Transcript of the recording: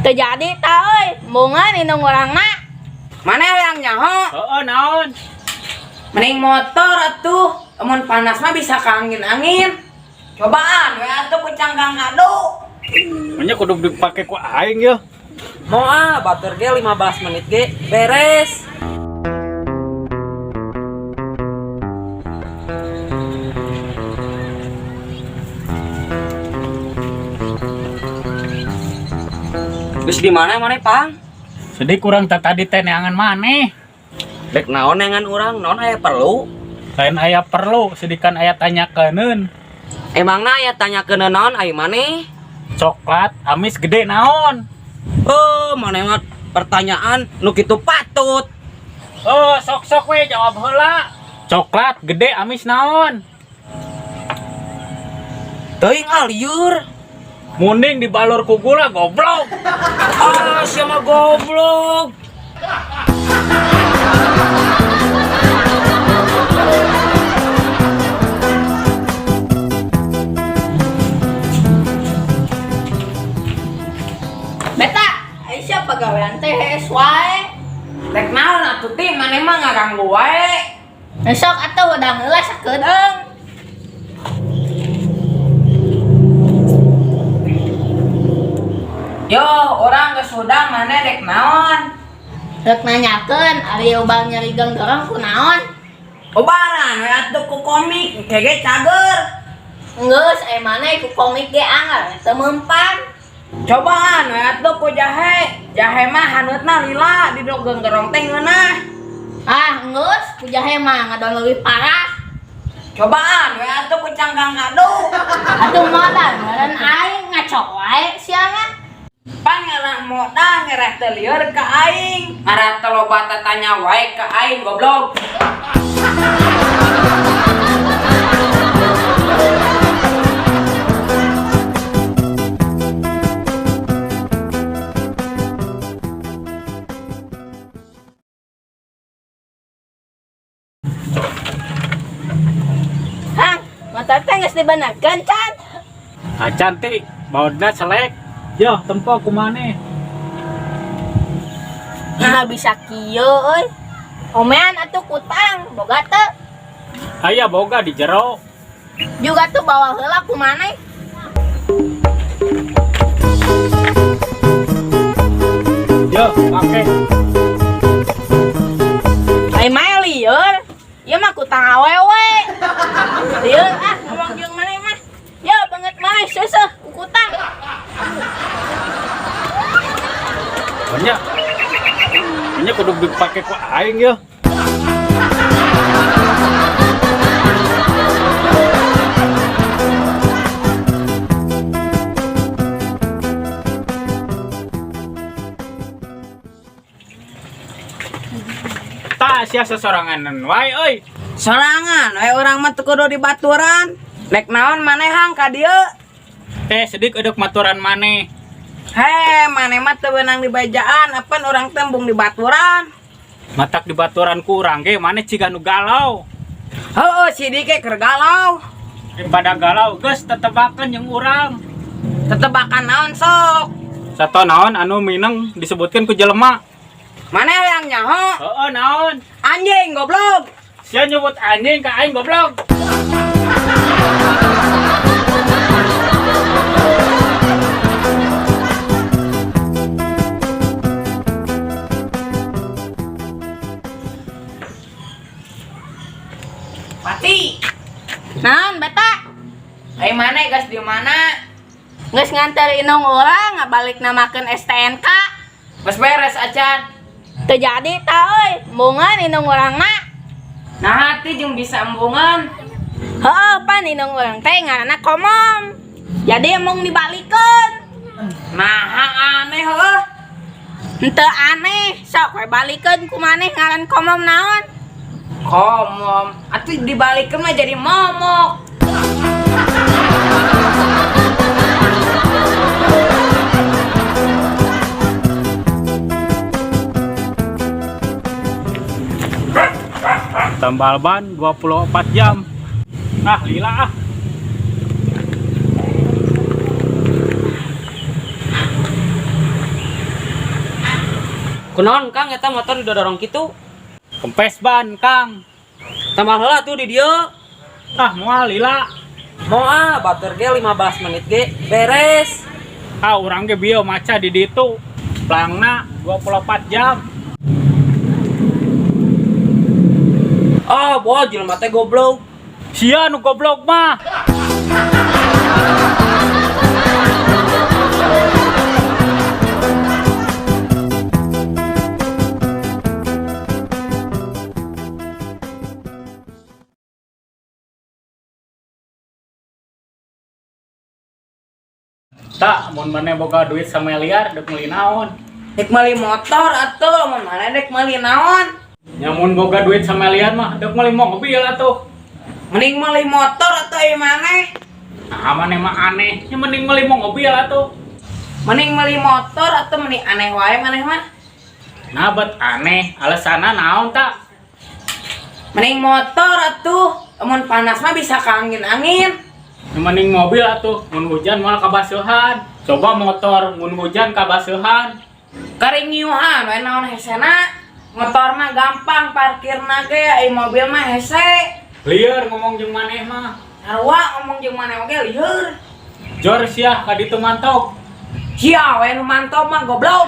Terjadi ta euy, bunga ninung urangna. Mana yang nyaho? Naon? Mending motor atuh. Amun panas mah bisa ke angin-angin. Cobaan we atuh ku canggang kado. Nya kudu dipake ku aing ya. Moal batur ge 15 menit ge beres. Geus di mana Pang? Sedih kurang tadi teh neangan maneh. Dek naon nengan urang, naon aya perlu? Lain aya perlu, sedikan aya tanyakeun. Emangna aya tanyakeun naon ai maneh? Coklat amis gede naon? Oh, maneh mah pertanyaan nu kitu patut. Oh, sok-sok we jawab heula. Coklat gede amis naon? Teuing alieur. Munding dibalur ku gula goblok. Ah, siapa goblok? Beta, Aisyah pegawaian teh wae. Rek naon atuh ti maneh mah ngaganggu wae. Besok atuh udah heula sakedeung. Yo, orang geus hudang maneh dek naon? Rek nanyakeun ari ubang nyari ganggarang kunaon? Obaran we atuh ku komik, kege cager. Geus maneh ku komik ge anggar teu mempan. Cobaan we atuh ku jahe. Jahe mah haneutna lila di ganggarong teh ngeunah. Ah, geus ku jahe mah ngadon leuwih parah. Cobaan we atuh ku canggang kado. Atuh modal meureun aing ngacok wae sia mah. Pangaran modal ngereh teu lieur ka aing. Ngaran teu loba tanya wae ka aing goblok. Hang, motor teh geus dibenerkeun can? Acan ti baudna selek. Yo, tempo kumaneh. Nah bisa kieu euy. Omean atuh kutang, boga teu. Aya boga di jero. Juga tuh bawa heula ku maneh. Yo, pake. Ai mae lieur. Ieu mah kutang awewe. Lieur ah ngomong jeung maneh mah. Ya banget maneh seuseuh ku kutang. Banyak kudu dipake ku aing ya. Tak sia sesoranganan wae euy. Sorangan we urang mah teu kudu dibaturan. Dek naon maneh hang ka dieu? Teh sedik eduk maturan maneh. He, maneh mah teu beunang di bajaan, apan urang tembung di baturan. Matak di baturan ku urang ge maneh ciga nu galau. Heueuh, si Dike keur galau. Daripada galau geus tetebakeun jeung urang. Tetebakan naon sok? Sato naon anu mineng disebutkeun ku jelema. Maneh yang nyaho? Heeh naon? Anjing goblok. Sia nyebut anjing ka aing goblok. Pati. Naon beta? Ai maneh gas di mana? Geus nganter inung urang ngabalik namakeun STNK. Geus beres acan. Teu jadi ta euy, bunga inung urangna. Nah hati jeung bisa embungan. Heueuh pan inung urang teh ngaranna Komom. Jadi emong dibalikeun. Nah aneh heueuh. Henteu aneh, sok we balikeun ku maneh ngaran Komom naon? Komom, atuh dibalikeun mah jadi momok. Tambal ban 24 jam. Nah, lila ah. Kunaon Kang eta motor didorong kitu? Kempes ban Kang. Tambah heula tuh di dieu. Ah moal lila. Moal batur ge 15 menit ge beres. Ah urang ge bieu maca di ditu. Plangna 24 jam. Ah, boh jelema teh goblok. Sia nu goblok mah. Tak, mun maneh boga duit sameliar dek meuli naon. Dek meuli motor atuh, mun mana dek meuli naon? Nyamun boga duit sameliar mah dek meuli mobil atuh. Mending meuli motor atau ieu maneh? Nah, maneh mah aneh. Nya mending meuli mobil atuh. Mending meuli motor atau mending aneh wae maneh mah? Nah, bet aneh. Alasanna naon tak? Mending motor atuh, mun panas mah bisa ke angin-angin. Nya mending mobil atuh. Mun hujan malah kabasuhan. Coba motor mun hujan kabasuhan. Karing nyuhan we naon hesena? Motor mah gampang parkirna ge, ai mobil mah hese. Lieur ngomong jeung maneh mah. Sarua ngomong jeung maneh oge lieur. Jor sia ka ditu mantok. Sia we nu mantap mah goblok.